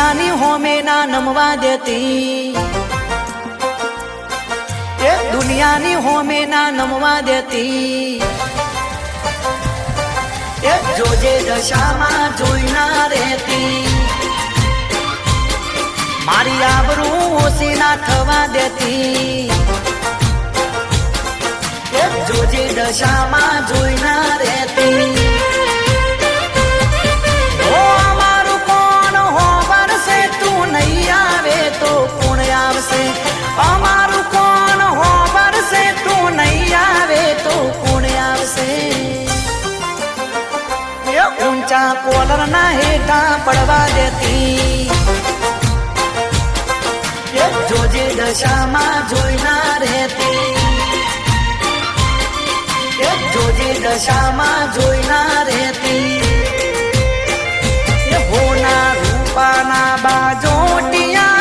દુનિયાની હોમે ના નમવા દેતી, એ દુનિયાની હોમે ના નમવા દેતી, એ જોજે દશામાં જોઈ ના રહેતી, મારી આબરૂ ઓછી ના થવા દેતી, એ જોજે દશામાં જોઈ ના રહેતી. અમારું કોણ હોબરશે તું નહીં આવે તો કોણ આવશે? એ ઊંચા કોલર ના હેઠા પડવા દેતી, એ જોજે દશામાં જોઈ ના રહેતી, એ જોજે દશામાં જોઈ ના રહેતી. એ હોના રૂપાના બાજોટિયા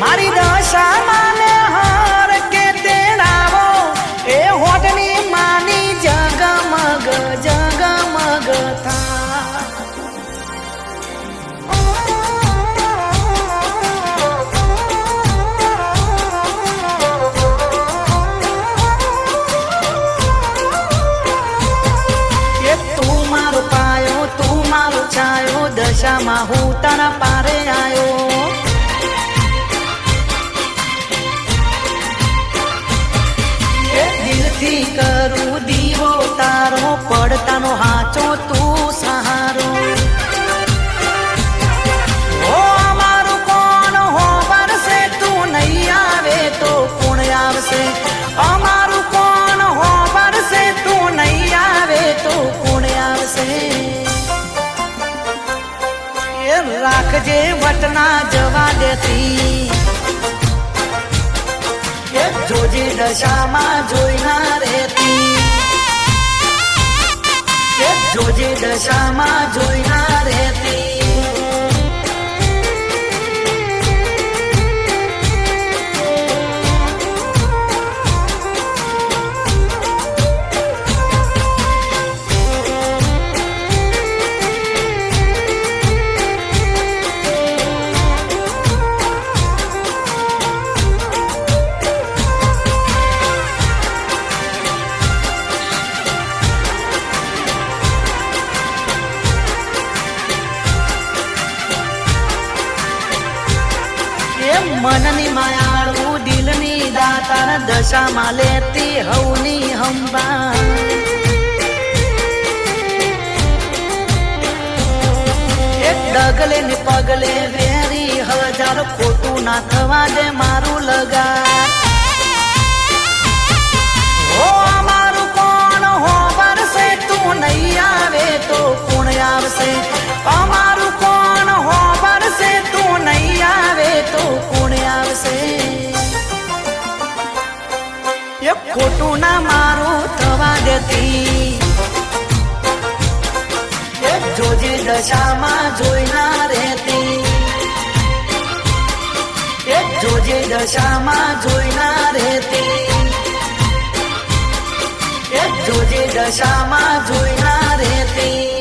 મારી દશામાં ને હાર કે તેડાવો, એ હોટની માની જગમગ જગમગ થા. એ તું મારો પાયો તું મારો છાયો, દશામાં હું તારા પારે આયો. કરું દીવો તારો, પડતાનો હાચો તું સહારો. ઓ અમારું કોણ હોબરશે તું નહીં આવે તો કોણ આવશે? અમારું કોણ હોબરશે તું નહીં આવે તો કોણ આવશે? એ રાખજે વટના જવા દેતી, જોજે દશામાં જોઈ ના રહેતી, જોજે દશામાં જોઈ ના રહેતી. મનની માયાળું દિલની દાતાર, દશામાં લેતી હવની હંબા. એક ડગલે ને પગલે વેરી હજાર, ખોટું ના થવા દે મારું લગાર. ઓ અમારું કોણ હોબરશે તું નહીં આવે તો કોણ આવશે? અમારું કોણ હોબરશે તું નહીં આવે તો કોણ આવશે? એ ખોટું ના મારું થવા દેતી, એ જોજે દશામાં જોઈ ના રહેતી, એ જોજે દશામાં જોઈ ના રહેતી, એ જોજે દશામાં જોઈ ના રહેતી.